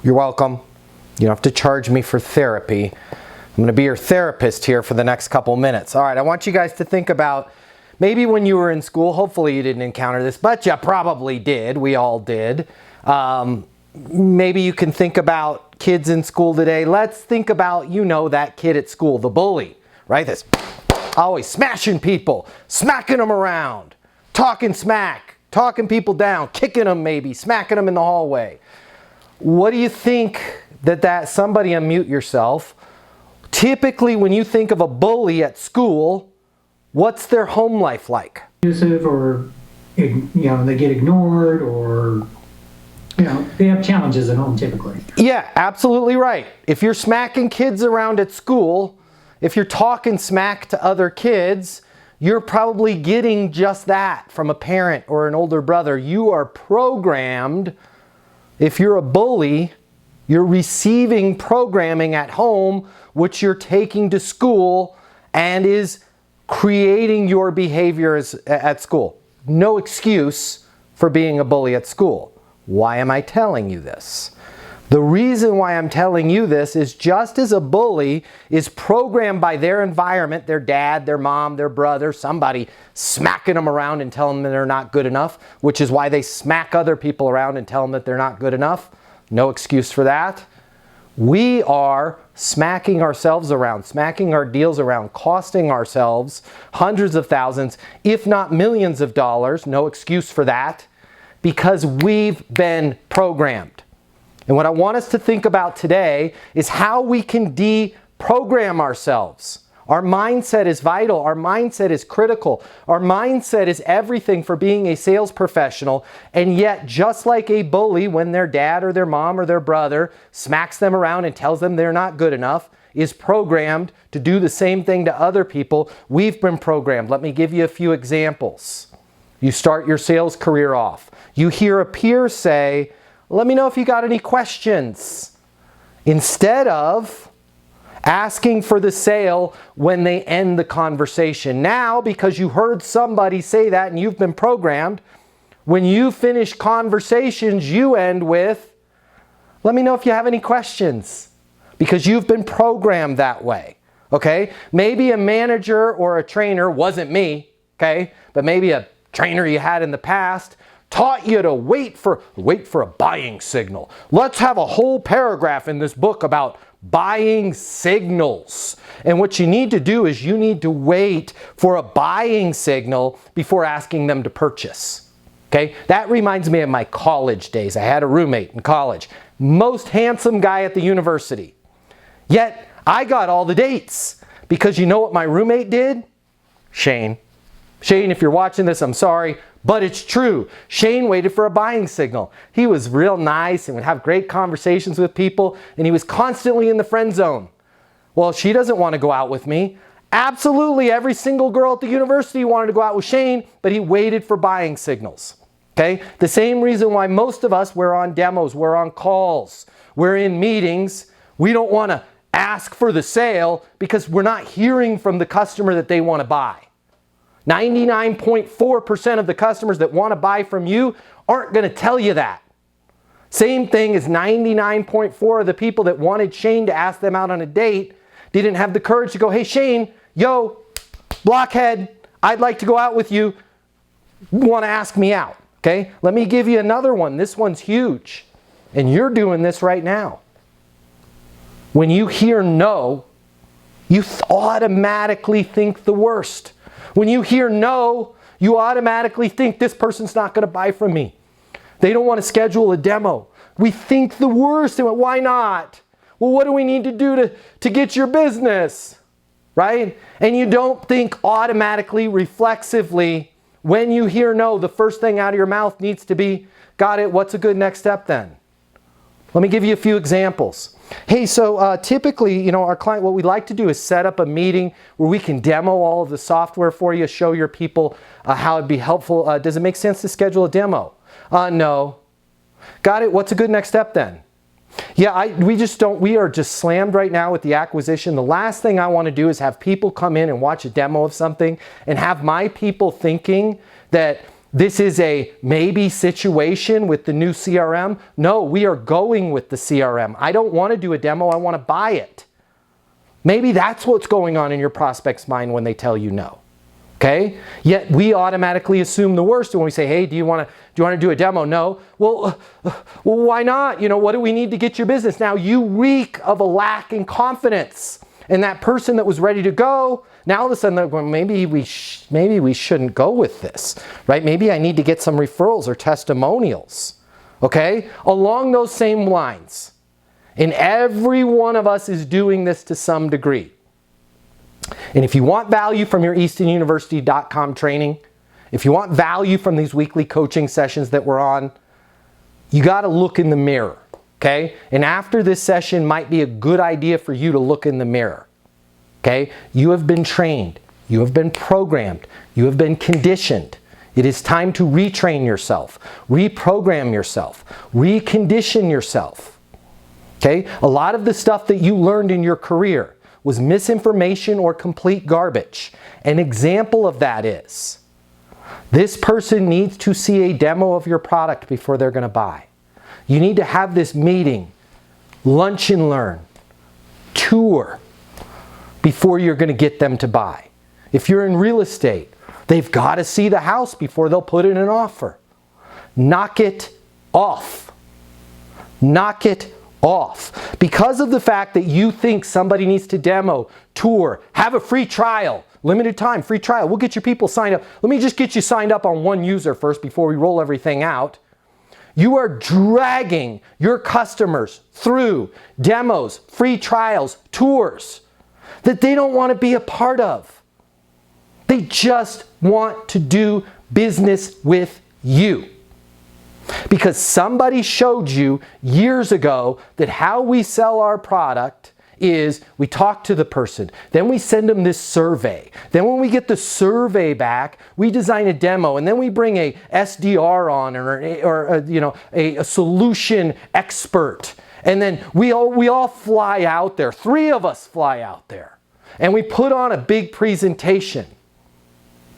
You're welcome. You don't have to charge me for therapy. I'm going to be your therapist here for the next couple minutes. All right, I want you guys to think about maybe when you were in school, hopefully you didn't encounter this, but you probably did. We all did. Maybe you can think about kids in school today. Let's think about, that kid at school, the bully, right? This always smashing people, smacking them around, talking smack, talking people down, kicking them maybe, smacking them in the hallway. What do you think that somebody unmute yourself? Typically, when you think of a bully at school, what's their home life like? Abusive, or they get ignored, or they have challenges at home typically. Yeah, absolutely right. If you're smacking kids around at school, if you're talking smack to other kids, you're probably getting just that from a parent or an older brother. You are programmed. If you're a bully, you're receiving programming at home, which you're taking to school and is creating your behaviors at school. No excuse for being a bully at school. Why am I telling you this? The reason why I'm telling you this is just as a bully is programmed by their environment, their dad, their mom, their brother, somebody smacking them around and telling them they're not good enough, which is why they smack other people around and tell them that they're not good enough. No excuse for that. We are smacking ourselves around, smacking our deals around, costing ourselves hundreds of thousands, if not millions of dollars. No excuse for that, because we've been programmed. And what I want us to think about today is how we can deprogram ourselves. Our mindset is vital. Our mindset is critical. Our mindset is everything for being a sales professional. And yet, just like a bully, when their dad or their mom or their brother smacks them around and tells them they're not good enough, is programmed to do the same thing to other people, we've been programmed. Let me give you a few examples. You start your sales career off. You hear a peer say, "Let me know if you got any questions," instead of asking for the sale when they end the conversation. Now, because you heard somebody say that and you've been programmed, when you finish conversations, you end with, "Let me know if you have any questions," because you've been programmed that way. Okay? Maybe a manager or a trainer, wasn't me, okay, but maybe a trainer you had in the past, taught you to wait for a buying signal. Let's have a whole paragraph in this book about buying signals. And what you need to do is you need to wait for a buying signal before asking them to purchase. Okay? That reminds me of my college days. I had a roommate in college. Most handsome guy at the university. Yet, I got all the dates. Because you know what my roommate did? Shane, if you're watching this, I'm sorry. But it's true. Shane waited for a buying signal. He was real nice and would have great conversations with people, and he was constantly in the friend zone. Well, she doesn't want to go out with me. Absolutely, every single girl at the university wanted to go out with Shane, but he waited for buying signals. Okay? The same reason why most of us, we're on demos, we're on calls, we're in meetings. We don't want to ask for the sale because we're not hearing from the customer that they want to buy. 99.4% of the customers that want to buy from you aren't going to tell you that. Same thing as 99.4% of the people that wanted Shane to ask them out on a date didn't have the courage to go, "Hey Shane, yo, blockhead, I'd like to go out with you. Want to ask me out?" Okay? Let me give you another one. This one's huge. And you're doing this right now. When you hear no, you automatically think the worst. When you hear no, you automatically think this person's not going to buy from me. They don't want to schedule a demo. We think the worst. Why not? Well, what do we need to do to get your business? Right? And you don't think automatically, reflexively. When you hear no, the first thing out of your mouth needs to be, "Got it, what's a good next step then?" Let me give you a few examples. Hey, so typically, our client, what we like to do is set up a meeting where we can demo all of the software for you, show your people how it'd be helpful. Does it make sense to schedule a demo? No. Got it, what's a good next step then? Yeah, we are just slammed right now with the acquisition. The last thing I want to do is have people come in and watch a demo of something and have my people thinking that this is a maybe situation with the new CRM. No, we are going with the CRM. I don't want to do a demo, I want to buy it. Maybe that's what's going on in your prospect's mind when they tell you no. Okay? Yet we automatically assume the worst when we say, hey, do you want to do a demo? No. Well, why not? You know, what do we need to get your business? Now you reek of a lack in confidence. And that person that was ready to go, now all of a sudden they're going, maybe we shouldn't go with this, right? Maybe I need to get some referrals or testimonials, okay? Along those same lines. And every one of us is doing this to some degree. And if you want value from your eastonuniversity.com training, if you want value from these weekly coaching sessions that we're on, you got to look in the mirror. Okay? And after this session might be a good idea for you to look in the mirror. Okay? You have been trained. You have been programmed. You have been conditioned. It is time to retrain yourself, reprogram yourself, recondition yourself. Okay? A lot of the stuff that you learned in your career was misinformation or complete garbage. An example of that is, this person needs to see a demo of your product before they're going to buy. You need to have this meeting, lunch and learn, tour, before you're going to get them to buy. If you're in real estate, they've got to see the house before they'll put in an offer. Knock it off. Knock it off. Because of the fact that you think somebody needs to demo, tour, have a free trial, limited time, free trial. We'll get your people signed up. Let me just get you signed up on one user first before we roll everything out. You are dragging your customers through demos, free trials, tours that they don't want to be a part of. They just want to do business with you. Because somebody showed you years ago that how we sell our product is we talk to the person, then we send them this survey. Then when we get the survey back, we design a demo, and then we bring a SDR on or a solution expert. And then we all fly out there. 3 of us fly out there. And we put on a big presentation.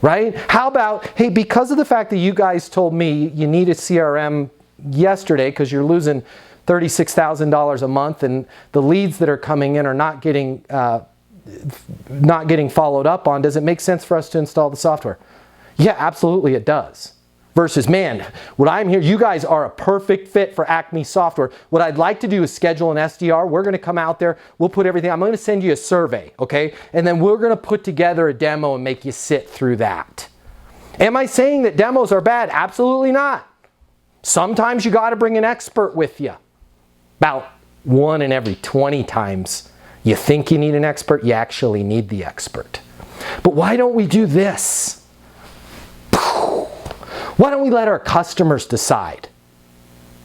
Right? How about, hey, because of the fact that you guys told me you need a CRM yesterday because you're losing $36,000 a month and the leads that are coming in are not getting followed up on, does it make sense for us to install the software? Yeah, absolutely it does. Versus, man, what I'm here, you guys are a perfect fit for Acme software. What I'd like to do is schedule an SDR. We're going to come out there. We'll put everything. I'm going to send you a survey, okay? And then we're going to put together a demo and make you sit through that. Am I saying that demos are bad? Absolutely not. Sometimes you got to bring an expert with you. About 1 in every 20 times you think you need an expert, you actually need the expert. But why don't we do this? Why don't we let our customers decide?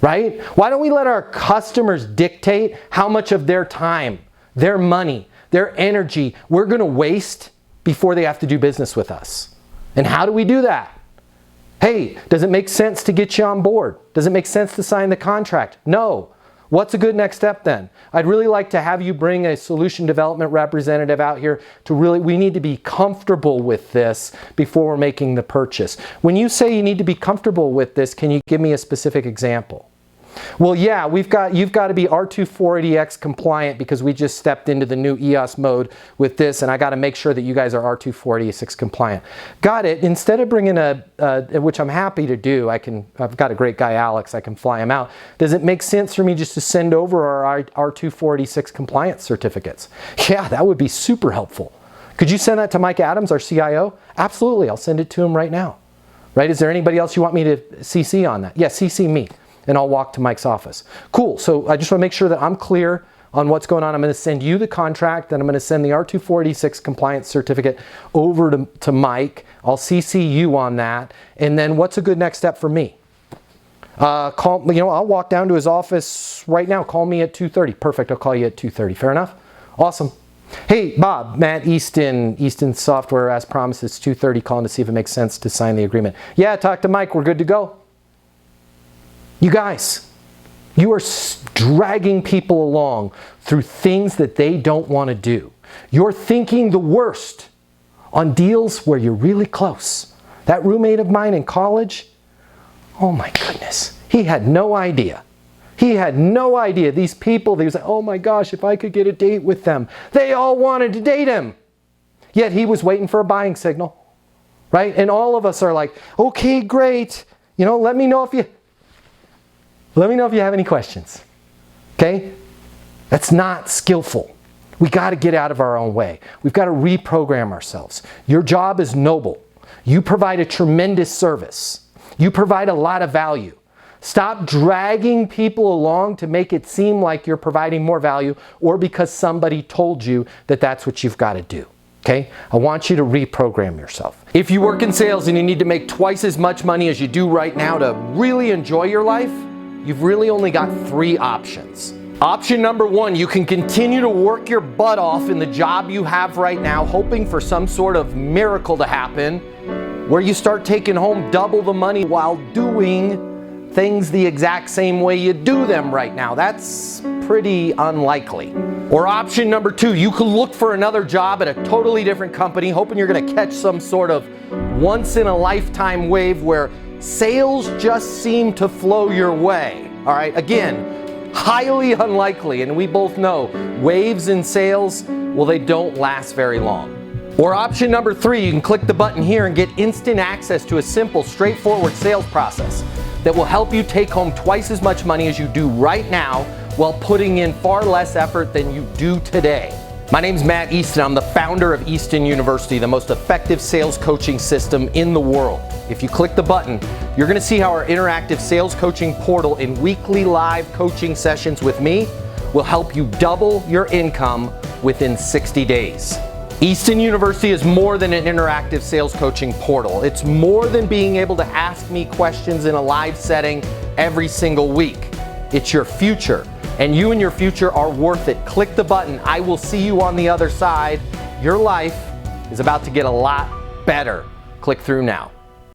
Right? Why don't we let our customers dictate how much of their time, their money, their energy we're going to waste before they have to do business with us? And how do we do that? Hey, does it make sense to get you on board? Does it make sense to sign the contract? No. What's a good next step then? I'd really like to have you bring a solution development representative out here to we need to be comfortable with this before we're making the purchase. When you say you need to be comfortable with this, can you give me a specific example? Well, yeah, you've got to be R240X compliant because we just stepped into the new EOS mode with this, and I got to make sure that you guys are R240X compliant. Got it. Instead of bringing which I'm happy to do, I've got a great guy, Alex, I can fly him out. Does it make sense for me just to send over our R240X compliance certificates? Yeah, that would be super helpful. Could you send that to Mike Adams, our CIO? Absolutely, I'll send it to him right now. Right? Is there anybody else you want me to CC on that? Yeah, CC me. And I'll walk to Mike's office. Cool, so I just want to make sure that I'm clear on what's going on. I'm going to send you the contract, then I'm going to send the R246 compliance certificate over to Mike. I'll CC you on that. And then what's a good next step for me? I'll walk down to his office right now. Call me at 2:30. Perfect, I'll call you at 2:30. Fair enough? Awesome. Hey, Bob, Matt, Easton Software, as promised, it's 2:30, calling to see if it makes sense to sign the agreement. Yeah, talk to Mike, we're good to go. You guys, you are dragging people along through things that they don't want to do. You're thinking the worst on deals where you're really close. That roommate of mine in college, oh my goodness, he had no idea. He had no idea. These people, he was like, oh my gosh, if I could get a date with them. They all wanted to date him. Yet he was waiting for a buying signal, right? And all of us are like, okay, great. You know, let me know if you have any questions. Okay? That's not skillful. We got to get out of our own way. We've got to reprogram ourselves. Your job is noble. You provide a tremendous service. You provide a lot of value. Stop dragging people along to make it seem like you're providing more value or because somebody told you that that's what you've got to do. Okay? I want you to reprogram yourself. If you work in sales and you need to make twice as much money as you do right now to really enjoy your life, you've really only got 3 options. Option number 1, you can continue to work your butt off in the job you have right now, hoping for some sort of miracle to happen, where you start taking home double the money while doing things the exact same way you do them right now. That's pretty unlikely. Or option number 2, you can look for another job at a totally different company, hoping you're going to catch some sort of once-in-a-lifetime wave where sales just seem to flow your way. All right, again, highly unlikely, and we both know waves in sales, well, they don't last very long. Or option number 3, you can click the button here and get instant access to a simple, straightforward sales process that will help you take home twice as much money as you do right now while putting in far less effort than you do today. My name's Matt Easton. I'm the founder of Easton University, the most effective sales coaching system in the world. If you click the button, you're going to see how our interactive sales coaching portal and weekly live coaching sessions with me will help you double your income within 60 days. Easton University is more than an interactive sales coaching portal. It's more than being able to ask me questions in a live setting every single week. It's your future, and you and your future are worth it. Click the button. I will see you on the other side. Your life is about to get a lot better. Click through now.